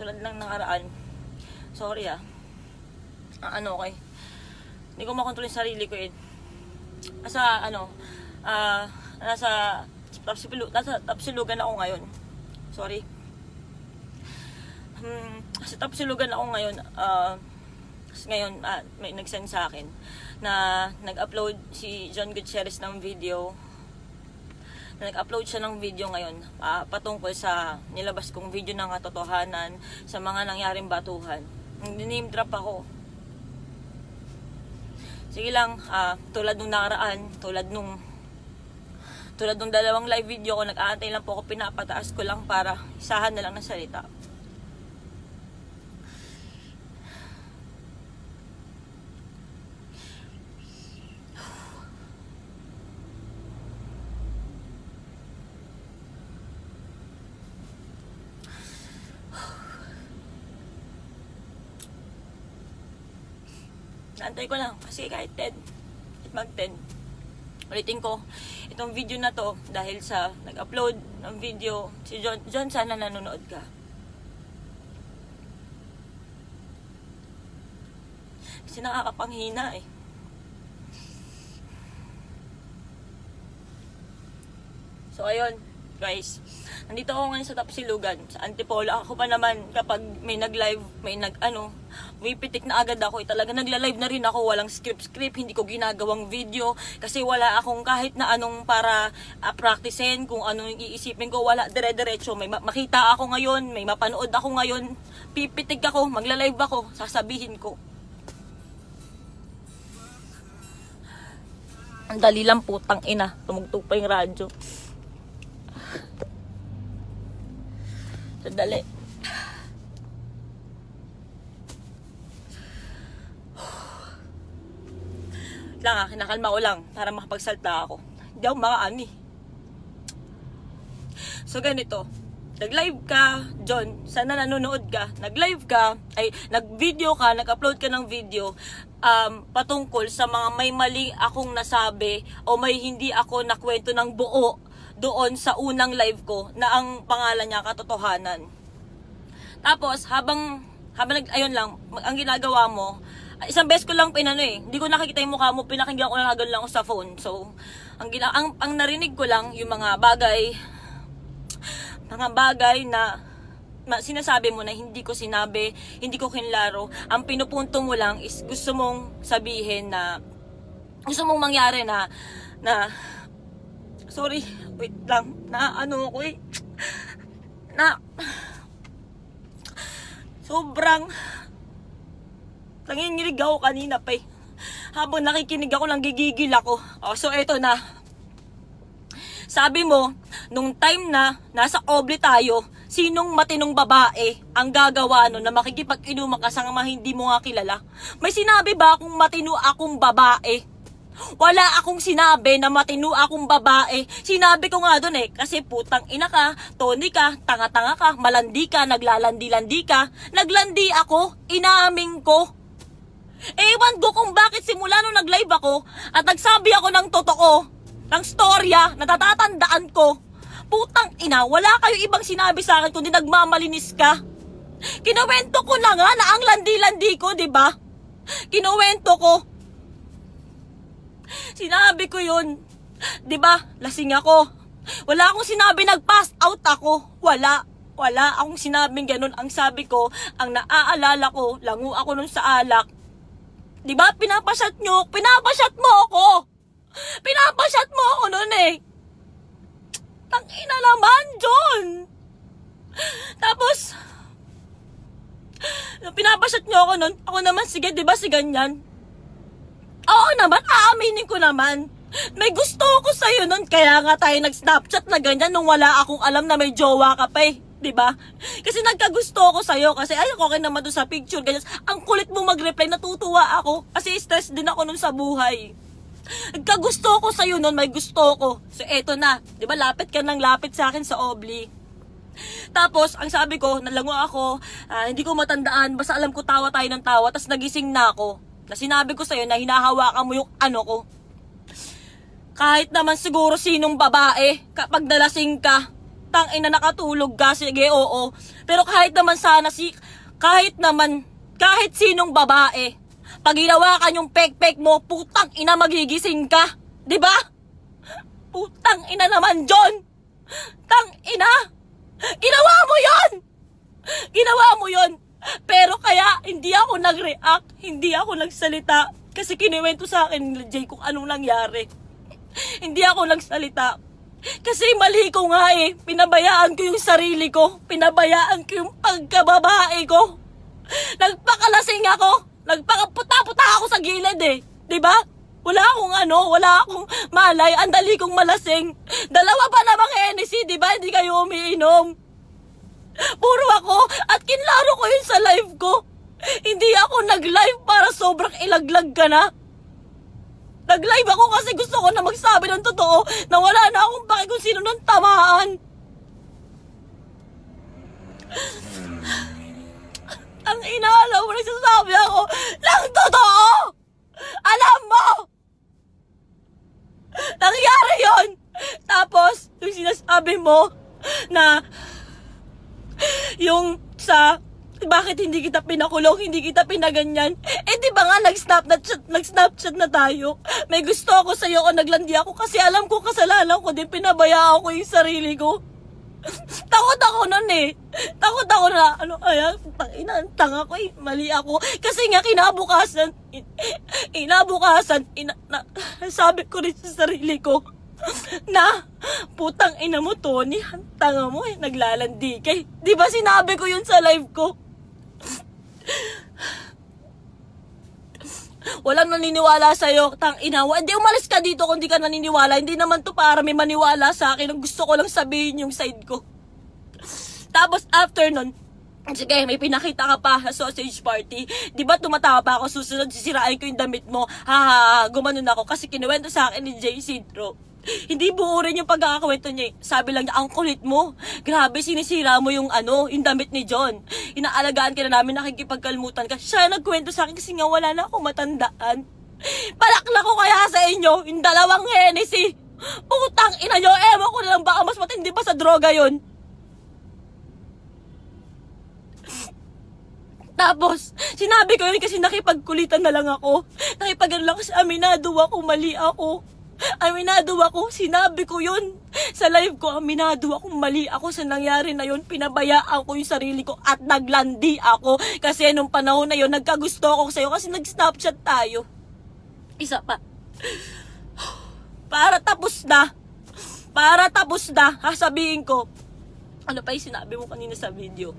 tulad lang nakaraan. Sorry okay. Hindi ko makontrol yung sarili ko eh. Nasa tapsilugan ako ngayon. Sorry. Sa tapsilugan ako ngayon. Ngayon, may nag-send sa akin na nag-upload si John Gutierrez ng video. Nag-upload siya ng video ngayon patungkol sa nilabas kong video ng katotohanan sa mga nangyaring batuhan. Name drop ako. Sige lang, tulad nung nakaraan, tulad nung dalawang live video ko, nag-aantay lang po ako, pinapataas ko lang para isahan na lang ng salita. Naantay ko lang kasi kahit 10, mag-10. Ulitin ko, itong video na to dahil sa nag-upload ng video si John, sana nanonood ka. Kasi nakakapanghina eh. So ayun, guys. Nandito ako ngayon sa Tapsilugan, sa Antipolo. Ako pa naman, kapag may nag-live, pipitik na agad ako. Talaga nagla-live na rin ako, walang script, hindi ko ginagawang video. Kasi wala akong kahit na anong para practicein, kung anong iisipin ko, wala, dire-diretso. May makita ako ngayon, may mapanood ako ngayon, pipitik ako, magla-live ako, sasabihin ko. Ang dali lang, putang ina, tumugtog pa yung radyo. Sandali. Kinakalma ko lang para makapagsalta ako. Hindi ako makaani. So ganito, nag-live ka, John, sana nanonood ka, nag-live ka, nag-video ka, nag-upload ka ng video patungkol sa mga may mali akong nasabi o may hindi ako nakwento ng buo doon sa unang live ko na ang pangalan niya katotohanan. Tapos habang ayun lang, ang ginagawa mo, isang beses ko lang hindi ko nakikita yung mukha mo, pinakinggan ko lang ako sa phone. So, ang narinig ko lang yung mga bagay na sinasabi mo na hindi ko sinabi, hindi ko kinlaro. Ang pinupunto mo lang is gusto mong sabihin na, gusto mong mangyari na sorry, wait lang, sobrang nanginginig ako kanina pa eh. Habang nakikinig ako, lang gigigil ako. So eto na. Sabi mo, nung time na nasa Oble tayo, sinong matinong babae ang gagawa na makikipag-inuman ka sa mga hindi mo nga kilala? May sinabi ba akong matino akong babae? Wala akong sinabi na matino akong babae. Sinabi ko nga dun kasi putang ina ka, Tony ka, tanga-tanga ka, malandi ka, naglalandi-landi ka. Naglandi ako, inaaming ko. Ewan ko kung bakit simula nung nag-live ako at nagsabi ako ng totoo, ng storya, natatandaan ko. Putang ina, wala kayo ibang sinabi sa akin kundi nagmamalinis ka. Kinuwento ko na nga na ang landi-landi ko, diba? Kinuwento ko. Sinabi ko yun. Diba? Lasing ako. Wala akong sinabi nag-pass out ako. Wala akong sinabing ganun. Ang sabi ko, ang naaalala ko, lango ako nun sa alak. Diba? Pinapasyat mo ako. Pinapasyat mo ako nun Tangina naman, John. Tapos, pinapasyat nyo ako nun. Ako naman, sige, diba si ganyan? Oo naman, aaminin ko naman. May gusto ko sa'yo nun, kaya nga tayo nag-snapchat na ganyan nung wala akong alam na may jowa ka pa diba? Kasi nagkagusto ko sa'yo, kasi ay, okay naman doon sa picture, ganyan. Ang kulit mo mag-reply, natutuwa ako, kasi stress din ako nun sa buhay. Nagkagusto ko sa'yo nun, may gusto ko. So eto na, diba, lapit ka ng lapit sa akin sa Obli. Tapos, ang sabi ko, nalango ako, hindi ko matandaan, basta alam ko tawa tayo ng tawa, tapos nagising na ako. Na sinabi ko sa'yo na hinahawakan mo yung ano ko. Kahit naman siguro sinong babae, kapag nalasing ka, Tangina, nakatulog ka, sige, oo. Pero kahit sinong babae, pag ginawa ka yung pek-pek mo, putang ina, magigising ka. Diba? Putang ina naman, John. Tang ina. Ginawa mo yon. Ginawa mo yon. Pero kaya, hindi ako nag-react, hindi ako nagsalita. Kasi kinuwento sa akin ni Jay kung anong nangyari. Hindi ako nagsalita. Kasi mali ko nga eh. Pinabayaan ko yung sarili ko. Pinabayaan ko yung pagkababae ko. Nagpakalasing ako. Nagpakaputa-puta ako sa gilid eh. Diba? Wala akong malay. Ang dali kong malasing. Dalawa pa namang Hennessy, diba? Hindi kayo umiinom. Puro ako. At kinlaro ko yun sa live ko. Hindi ako nag-live para sobrang ilaglag ka na. Nag-live ako kasi gusto ko na magsabi ng totoo na wala na akong paki kung sino nang tamaan. Ang inaalam mo, nagsasabi ako ng totoo! Alam mo! Nangyari yon. Tapos, yung sinasabi mo na yung sa bakit hindi kita pinakulong, hindi kita pinaganyan. Eh di ba nga nag-snapchat na tayo. May gusto ako sa'yo o naglandi ako kasi alam ko kasalanan ko din, pinabayaan ko yung sarili ko. Takot ako nun eh. Takot ako na, tanga ko eh, mali ako. Kasi nga kinabukasan, sabi ko rin sa sarili ko, na, putang ina mo, Tony, tanga mo eh, naglalandi kay. Di ba sinabi ko yun sa live ko? Walang naniniwala sa'yo, tang ina. Hindi, umalis ka dito kung di ka naniniwala. Hindi naman to para may maniwala sa akin. Ang gusto ko lang sabihin yung side ko. Tapos after nun, sige, may pinakita ka pa sa sausage party. Di ba tumatawa pa ako, susunod, sisirain ko yung damit mo. Gumanon ako kasi kinuwento sa akin ni Jay Sidro. Hindi buo rin yung pagkakakwento niya. Sabi lang niya, ang kulit mo. Grabe, sinisira mo yung yung damit ni John. Inaalagaan ka na namin, nakikipagkalmutan ka. Siya nagkwento sa akin kasi nga wala na ako matandaan. Palakla ko kaya sa inyo, yung dalawang Hennessy. Putang ina nyo, ewan ko na lang baka mas matindi pa sa droga yon. Tapos, sinabi ko yun kasi nakipagkulitan na lang ako. Nakipagano lang kasi aminado ako, mali ako. Aminado ako, sinabi ko yun. Sa live ko, aminado ako, mali ako sa nangyari na yun. Pinabayaan ko yung sarili ko at naglandi ako. Kasi nung panahon na yun, nagkagusto ako sa'yo kasi nag-snapchat tayo. Isa pa. Para tapos na, sabihin ko, ano pa yung sinabi mo kanina sa video?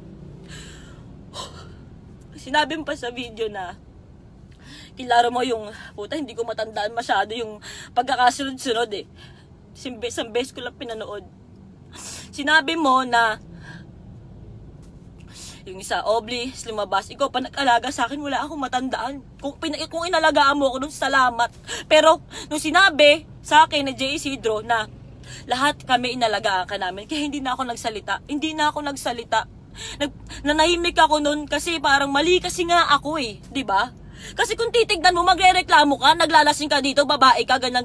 Sinabi mo pa sa video na, kilaro mo yung, puta, hindi ko matandaan masyado yung pagkakasunod-sunod eh. Isang beses ko lang pinanood. Sinabi mo na, yung isa, Oblis, lumabas, ikaw pa nag-alaga sa akin, wala akong matandaan. Kung inalagaan mo ako nung salamat. Pero, nung sinabi sa akin na Jay Isidro na, lahat kami inalagaan ka namin, kaya hindi na ako nagsalita. Nanahimik ako nun kasi parang mali kasi nga ako eh, di ba? Kasi kung titignan mo, magre-reklamo ka, naglalasing ka dito, babae ka, ganyan.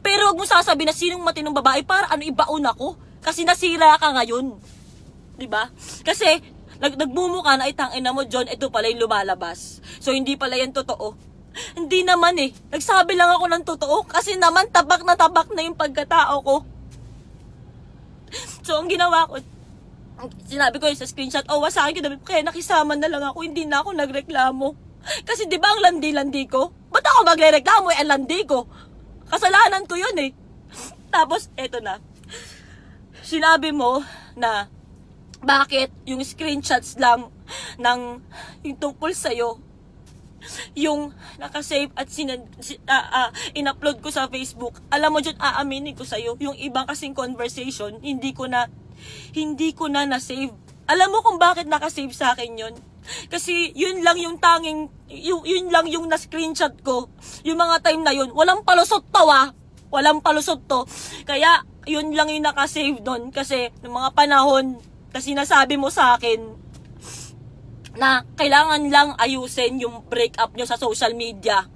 Pero huwag mo sasabihin na sinong matinong babae para ibaon ako. Kasi nasira ka ngayon. Diba? Kasi, nagmumukha na itangina mo, John, ito pala yung lumalabas. So, hindi pala yan totoo. Hindi naman eh. Nagsabi lang ako ng totoo kasi naman tabak na yung pagkatao ko. So, ang ginawa ko, sinabi ko yun sa screenshot, sa akin kaya nakisama na lang ako, hindi na ako nagreklamo. Kasi di ba ang landi-landi ko? Ba't ako magre-reklamo ang landi ko? Kasalanan ko yun eh. Tapos, eto na. Sinabi mo na bakit yung screenshots lang ng yung tungkol sa'yo, yung nakasave at in-upload ko sa Facebook. Alam mo dyan, aaminin ko sa'yo, yung ibang kasing conversation, hindi ko na na-save. Alam mo kung bakit nakasave sa akin yun? Kasi yun lang yung tanging, yun lang yung na-screenshot ko. Yung mga time na yun, walang palusot to walang palusot to. Kaya yun lang yung nakasave doon. Kasi ng mga panahon, kasi nasabi mo sa akin na kailangan lang ayusin yung breakup nyo sa social media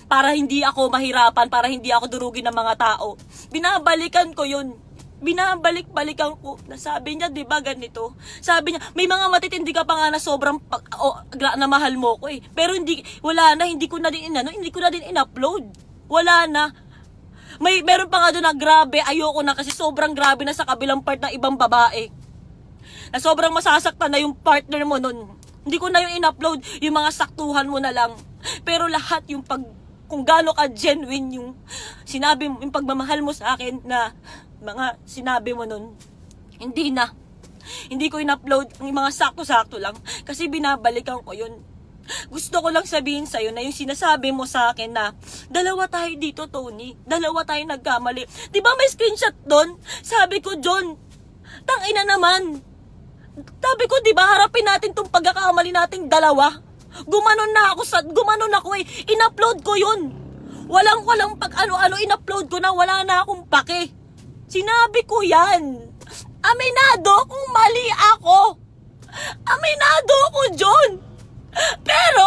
para hindi ako mahirapan, para hindi ako durugin ng mga tao. Binabalikan ko yun. binabalik-balikan ko na sabi niya, 'di ba ganito? Sabi niya, may mga matitindi ka pa nga na sobrang na mahal mo ko eh. Pero hindi ko na din in-upload. Wala na. Meron pa nga doon na grabe, ayoko na kasi sobrang grabe na sa kabilang part ng ibang babae. Na sobrang masasaktan na yung partner mo nun. Hindi ko na yung in-upload, yung mga saktuhan mo na lang. Pero lahat yung kung gaano ka genuine yung sinabi mo, yung pagmamahal mo sa akin na mga sinabi mo nun, hindi na. Hindi ko in-upload yung mga sakto-sakto lang kasi binabalikan ko yun. Gusto ko lang sabihin sa'yo na yung sinasabi mo sa akin na dalawa tayo dito, Tony. Dalawa tayo nagkamali. Di ba may screenshot doon? Sabi ko, John, tangina naman. Sabi ko, di ba harapin natin tong pagkakamali nating dalawa? Gumanon ako eh. In-upload ko yun. Walang pag ano-ano in-upload ko na wala na akong pake. Sinabi ko yan. Aminado kung mali ako. Aminado ako, John. Pero,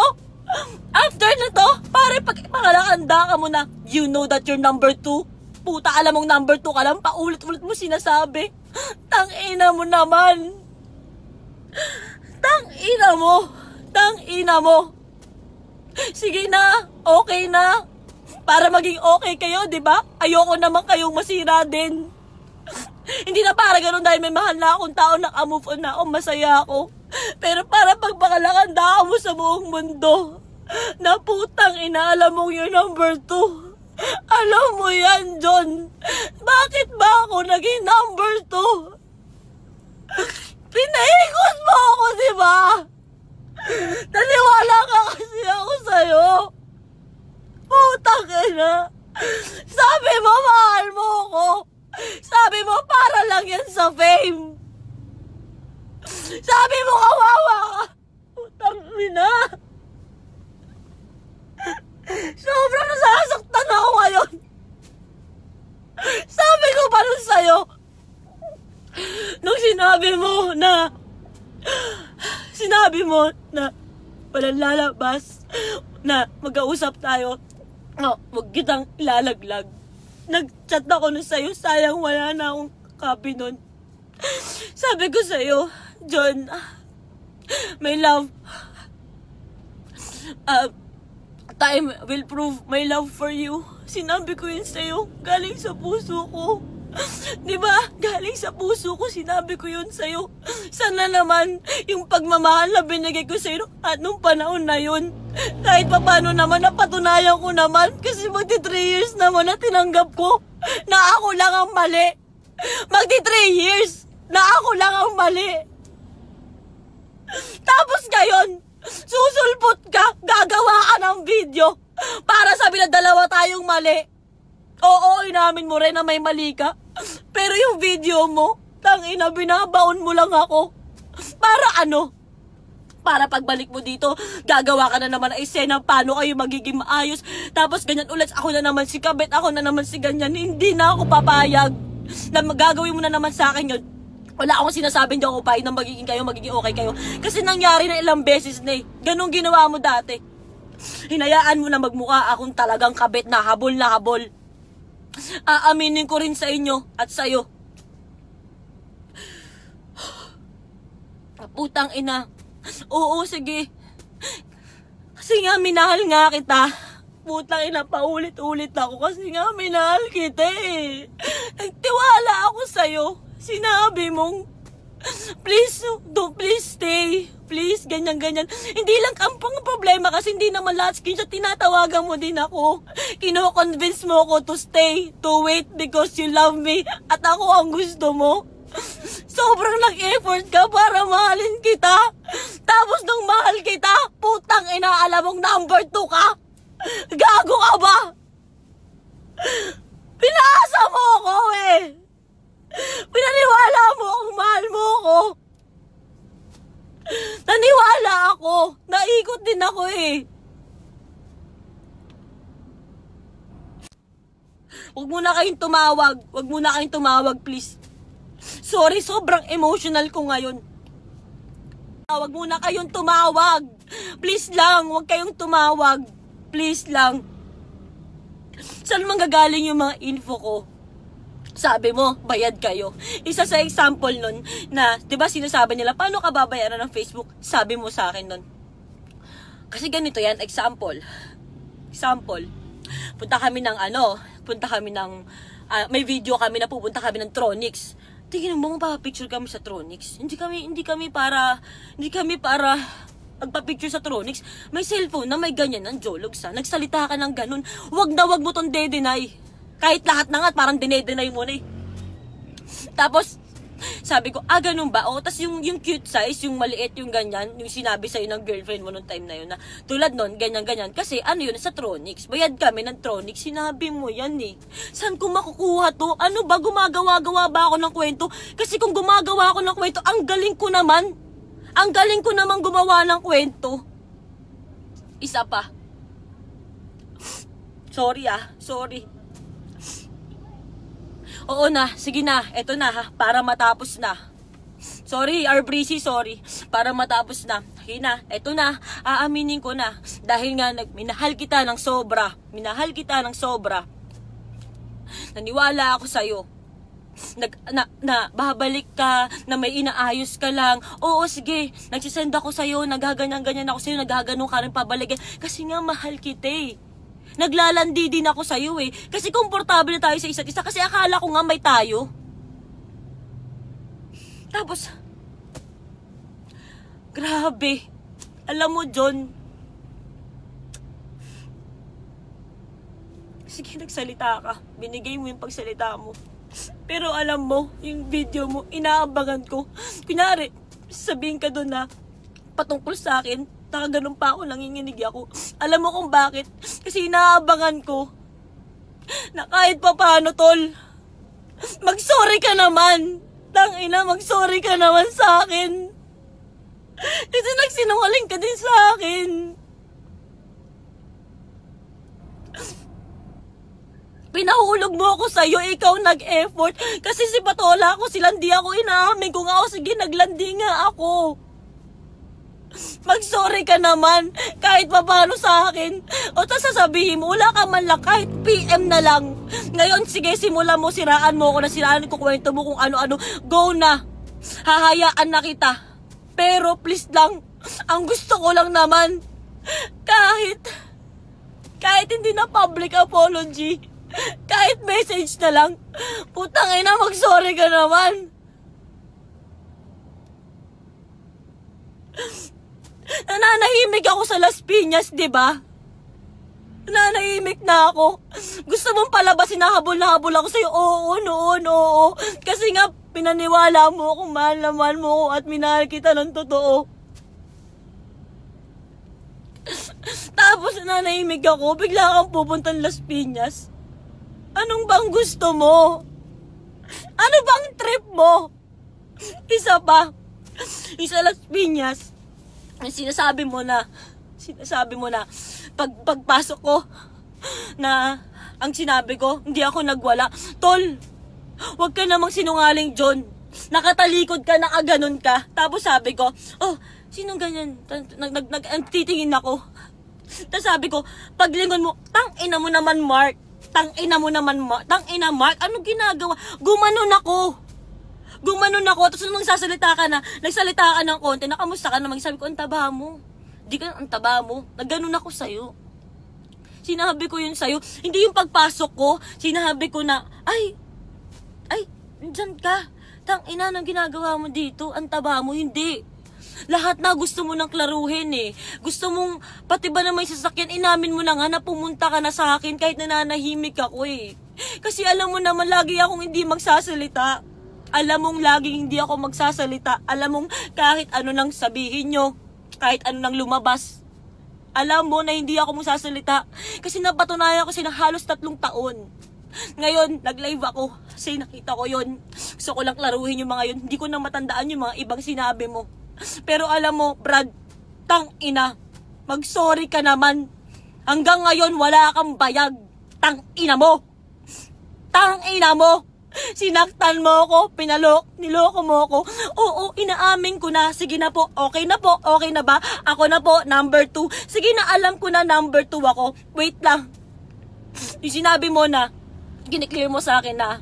after na to, pare pangalakanda ka mo na, you know that you're number 2. Puta, alam mong number 2 ka lang, paulit-ulit mo sinasabi. Tangina mo naman. Tangina mo. Sige na, okay na. Para maging okay kayo, di ba? Ayoko naman kayong masira din. Hindi na para ganun dahil may mahal na akong tao, naka-move on na ako, masaya ako. Pero para pagpakalakanda mo sa buong mundo, na putang ina, alam mo yung number 2. Alam mo yan, John. Bakit ba ako naging number 2? Pinaikot mo ako, di ba? Naniwala ka kasi ako sa'yo. Putang ina. Sabi mo, mahal mo ako. Sabi mo, para lang yan sa fame. Sabi mo, kawawa ka. Putang ina. Sobrang nasasaktan ako ngayon. Sabi ko pa nun sa'yo, nung sinabi mo na walang lalabas, na mag-ausap tayo, no, wag kitang ilalaglag. Nag-chat ako nun sa'yo, sayang wala na akong copy nun. Sabi ko sa'yo, John, my love, time will prove my love for you. Sinabi ko yun sa'yo, galing sa puso ko. Diba? Galing sa puso ko, sinabi ko yun sa'yo. Sana naman, yung pagmamahal na binigay ko sa'yo at nung panahon na yun, kahit papano naman, napatunayan ko naman, kasi magti 3 years naman na tinanggap ko na ako lang ang mali. Magti 3 years na ako lang ang mali. Tapos ngayon, susulpot ka, gagawa ka ng video para sabi na dalawa tayong mali. Oo, inamin mo rin na may mali ka. Pero yung video mo, tangina, binabaon mo lang ako. Para ano? Para pagbalik mo dito, gagawa ka na naman ng eksena paano kayo magiging maayos. Tapos ganyan ulit, ako na naman si kabit, ako na naman si ganyan. Hindi na ako papayag na magagawin mo na naman sa akin yun. Wala akong sinasabing di ako papayag na magiging okay kayo. Kasi nangyari na ilang beses na eh. Ganun ginawa mo dati. Hinayaan mo na magmukha akong talagang kabit na habol na habol. Aaminin ko rin sa inyo at sa'yo. Putang ina. Oo, sige. Kasi nga minahal nga kita. Putang ina, paulit-ulit ako kasi nga minahal kita eh. Nagtiwala ako sa'yo. Sinabi mong, please stay. Please, ganyan-ganyan. Hindi lang ang problema kasi hindi naman lahat screenshot, tinatawagan mo din ako. Kino-convince mo ako to stay, to wait because you love me at ako ang gusto mo. Sobrang nag-effort ka para mahalin kita. Tapos nung mahal kita, putang ina, alam mong number 2 ka. Gago ka ba? Pinaasa mo ako eh. Pinaniwala mo kung mahal mo ako. Naniwala ako. Naikot din ako eh. Huwag mo na kayong tumawag. Huwag mo na kayong tumawag, please. Sorry, sobrang emotional ko ngayon. Huwag mo na kayong tumawag. Please lang, huwag kayong tumawag. Please lang. Saan manggagaling yung mga info ko? Sabi mo, bayad kayo. Isa sa example nun na, di ba sinasabi nila, paano ka babayaran ng Facebook? Sabi mo sa akin nun. Kasi ganito yan, example. Punta kami ng may video kami na pupunta kami ng Tronix. Tingnan mo, magpapicture kami sa Tronix. Hindi kami para magpa-picture sa Tronix. May cellphone na may ganyan ng Jologs ha. Nagsalita ka ng ganun. Wag mo tong de-deny. Kahit lahat na nga, parang dine-deny mo na eh. Tapos, sabi ko, ganun ba? O, tas yung cute size, yung maliit, yung ganyan, yung sinabi sa'yo ng girlfriend mo nung time na yun na, tulad nun, ganyan. Kasi ano yun, sa Tronix. Bayad kami ng Tronix. Sinabi mo yan eh. Saan ko makukuha to? Ano ba? Gumagawa-gawa ba ako ng kwento? Kasi kung gumagawa ako ng kwento, ang galing ko naman. Ang galing ko naman gumawa ng kwento. Isa pa. Sorry. Oo na, sige na, eto na ha, para matapos na. Sorry, Breezy, sorry. Para matapos na. Sige na, eto na, aaminin ko na. Dahil nga, minahal kita ng sobra. Naniwala ako sa'yo. Babalik ka, na may inaayos ka lang. Oo, sige, nagsisend ako sa'yo, nagaganyan-ganyan ako sa'yo, nagaganon ka rin pabalik. Kasi nga, mahal kita eh. Naglalandi din ako sa'yo eh. Kasi komportable na tayo sa isa't isa. Kasi akala ko nga may tayo. Tapos, grabe. Alam mo, John. Sige, nagsalita ka. Binigay mo yung pagsalita mo. Pero alam mo, yung video mo, inaabangan ko. Kunyari, sabihin ka doon na patungkol sa akin. Nakaganon pa ako, nanginginig ako. Alam mo kung bakit? Kasi inaabangan ko na kahit pa paano, tol, mag-sorry ka naman. Tangina, mag-sorry ka naman sa akin. Kasi nagsinungaling ka din sa akin. Pinahulog mo ako sa'yo, ikaw nag-effort. Kasi si Patola ako, silandi ako, inaamin ko nga ako, sige, naglandi nga ako. Mag-sorry ka naman, kahit pa paano sa akin. O tapos sasabihin mo, wala ka man lang, kahit PM na lang. Ngayon, sige, simula mo, siraan mo ako na siraan ko, kwento mo kung ano-ano. Go na, hahayaan na kita. Pero please lang, ang gusto ko lang naman, kahit hindi na public apology, kahit message na lang, putang ina, mag-sorry ka naman. Nananahimik ako sa Las Piñas, diba? Nananahimik na ako. Gusto mong palabasin na habol ako sa'yo. Oo, noon, oo. Kasi nga, pinaniwala mo ako, mahal na mahal mo ako at minahal kita ng totoo. Tapos nananahimik ako, bigla kang pupuntang Las Piñas. Anong bang gusto mo? Ano bang trip mo? Isa pa. Isa Las Piñas. Sinasabi mo na pagpasok ko na ang sinabi ko, hindi ako nagwala. Tol, wag ka namang sinungaling, John. Nakatalikod ka, nakaganon ka. Tapos sabi ko, oh, sinong ganyan? Titingin ako. Tapos sabi ko, paglingon mo, tangina mo naman, Mark. Tangina, Mark. Ano ginagawa? Gumanon ako. Tapos nung nagsalita ka ng konti, nakamusta ka naman, sabi ko, ang taba mo. Di ka, ang taba mo. Nagganon ako sa'yo. Sinabi ko yun sa'yo. Hindi yung pagpasok ko, sinabi ko na, ay, dyan ka. Tangina, nang ginagawa mo dito, ang taba mo. Hindi. Lahat na gusto mo nang klaruhin eh. Gusto mong, pati ba na may sasakyan, inamin mo na nga na pumunta ka na sa akin kahit nananahimik ako eh. Kasi alam mo naman, lagi akong hindi magsasalita. Alam mong laging hindi ako magsasalita. Alam mong kahit ano nang sabihin nyo, kahit ano nang lumabas, alam mo na hindi ako magsasalita. Kasi napatunayan ko ng halos 3 taon. Ngayon, nag-live ako. Kasi nakita ko yun. Gusto ko lang klaruhin yung mga yun. Hindi ko na matandaan yung mga ibang sinabi mo. Pero alam mo, Brad, tang-ina, mag-sorry ka naman. Hanggang ngayon, wala kang bayag. Tang-ina mo. Sinaktan mo ako, niloko mo ako. Oo, inaamin ko na. Sige na po, okay na ba? Ako na po, number 2. Sige na, alam ko na number 2 ako. Wait lang. Yung sinabi mo na, giniclear mo sa akin na,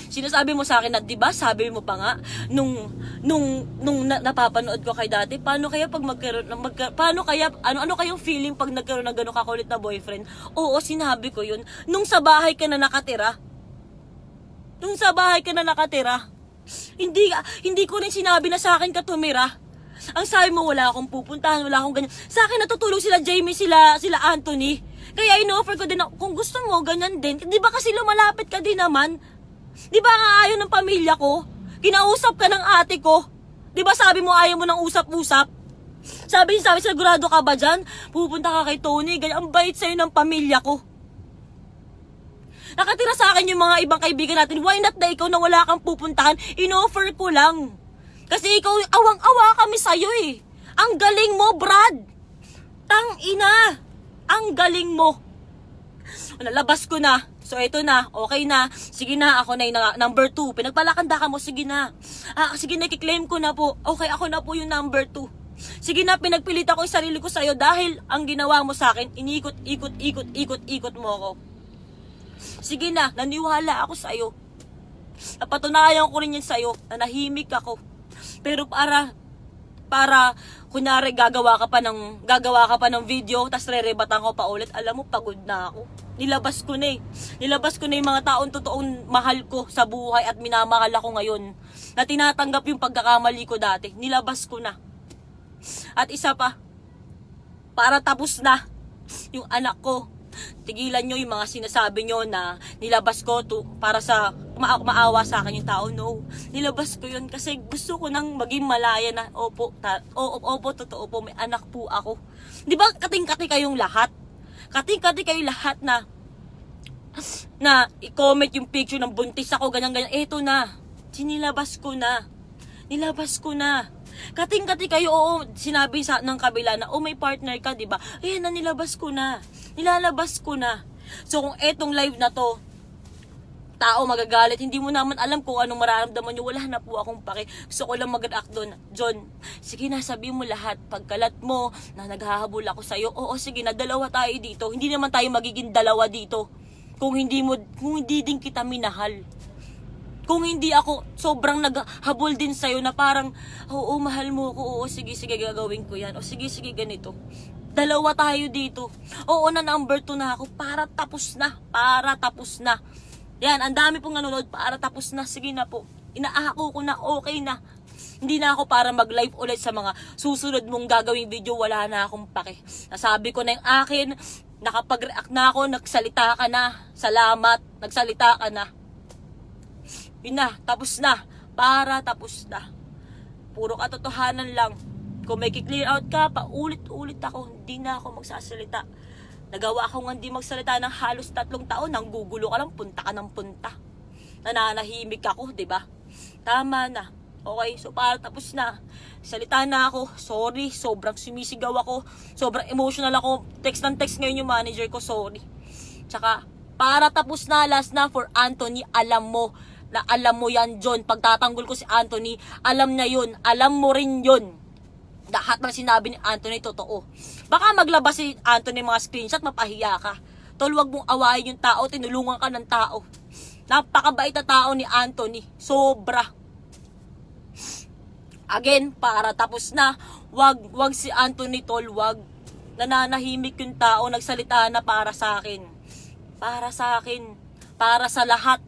Sinasabi mo sa akin na, 'di ba? Sabi mo pa nga nung napapanood ko kay dati, paano kaya pag paano kaya ano kayong feeling pag nagkaroon ng gano'ng kakulit na boyfriend? Oo, sinabi ko 'yun nung sa bahay ka na nakatira. Nung sa bahay ka na nakatira. Hindi ko rin sinabi na sa akin ka tumira. Ang sabi mo, wala akong pupuntahan, wala akong ganyan. Sa akin natutulog sila Jamie, sila Anthony. Kaya in-offer ko din, kung gusto mo, ganyan din. Di ba kasi lumalapit ka din naman? Di ba nga ayaw ng pamilya ko? Kinausap ka ng ate ko. Di ba sabi mo ayaw mo ng usap-usap? Sabi, sigurado ka ba dyan? Pupunta ka kay Tony, ganyan. Ang bait sa'yo ng pamilya ko. Nakatira sa akin yung mga ibang kaibigan natin. Why not na ikaw na wala kang pupuntahan? In-offer ko lang. Kasi ikaw, awang-awa kami sa'yo eh. Ang galing mo, Brad. Tang-ina. Ang galing mo. Nalabas ko na. So, ito na. Okay na. Sige na. Ako na yung number 2. Pinagpalakanda ka mo. Sige na. Sige na. Kiklaim ko na po. Okay, ako na po yung number 2. Sige na. Pinagpilit ako yung sarili ko sa'yo dahil ang ginawa mo sa akin, ikot mo ako. Sige na. Naniwala ako sa'yo. Napatunayan ko rin yan sa'yo. Nanahimik ako. Pero para kunyari gagawa ka pa ng video tas rerebatan ko pa ulit, alam mo pagod na ako. Nilabas ko na yung mga taong totoong mahal ko sa buhay at minamahal ako ngayon na tinatanggap yung pagkakamali ko dati. Nilabas ko na. At isa pa, para tapos na yung anak ko. Tigilan nyo yung mga sinasabi nyo na nilabas ko para sa maawa sa akin yung tao. No, nilabas ko yun kasi gusto ko nang maging malaya na opo, totoo po, may anak po ako. Di ba kating-kati kayong lahat? Kating-kati kayong lahat na i-comment yung picture ng buntis ako, ganyan-ganyan. Eto na, sinilabas ko na. Nilabas ko na. Kating-kati kayo, oo, sinabi ng kabila na, may partner ka, diba? Ayan na, nilabas ko na. Nilalabas ko na. So, kung etong live na to, tao magagalit, hindi mo naman alam kung anong mararamdaman nyo, wala na po akong pake. Gusto ko lang mag-react doon. John, sige na, sabi mo lahat. Pagkalat mo na naghahabol ako sa'yo, oo, sige na, dalawa tayo dito. Hindi naman tayo magiging dalawa dito. Kung hindi din kita minahal. Kung hindi ako sobrang naghabol din sa'yo na parang, oo, mahal mo ako, oo, sige, gagawin ko yan. O sige, ganito. Dalawa tayo dito. Oo, na number 2 na ako. Para tapos na. Yan, ang dami pong nanonood, para tapos na. Sige na po. Inaako ko na, okay na. Hindi na ako para mag-live ulit sa mga susunod mong gagawing video. Wala na akong pake. Nasabi ko na yung akin. Nakapag-react na ako. Nagsalita ka na. Salamat. Nagsalita ka na. Yun na, tapos na. Para tapos na. Puro katotohanan lang. Kung may ki-clear out ka, paulit-ulit ako. Hindi na ako magsasalita. Nagawa ko nga hindi magsalita ng halos 3 taon. Nanggugulo ka lang, punta ka ng punta. Nananahimik ako, diba? Tama na. Okay, so para tapos na. Salita na ako. Sorry, sobrang sumisigaw ako. Sobrang emotional ako. Text ng text ngayon yung manager ko, sorry. Tsaka, para tapos na, last na for Anthony, alam mo yan, John. Pagtatanggol ko si Anthony, alam na yun. Alam mo rin yun. Lahat ng sinabi ni Anthony, totoo. Baka maglabas si Anthony mga screenshot, mapahiya ka. Tol, wag mong awayin yung tao, tinulungan ka ng tao. Napakabait na tao ni Anthony. Sobra. Again, para tapos na, wag si Anthony, tol, wag. Nananahimik yung tao, nagsalita na para sa akin. Para sa akin. Para sa lahat.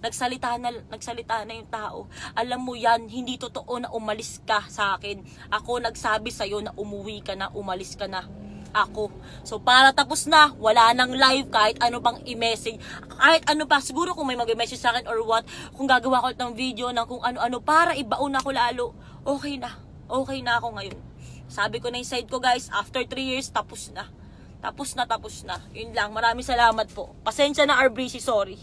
Nagsalita na yung tao. Alam mo yan, hindi totoo na umalis ka sa akin. Ako nagsabi sa'yo na umuwi ka na, umalis ka na. Ako. So, para tapos na, wala nang live, kahit ano pang i-message. Kahit ano pa, siguro kung may mag-message sa akin or what, kung gagawa ko ng video ng kung ano-ano, para ibaon ako lalo. Okay na. Okay na ako ngayon. Sabi ko na yung side ko, guys, after 3 years, tapos na. Tapos na. Yun lang. Maraming salamat po. Pasensya na, RBC, sorry.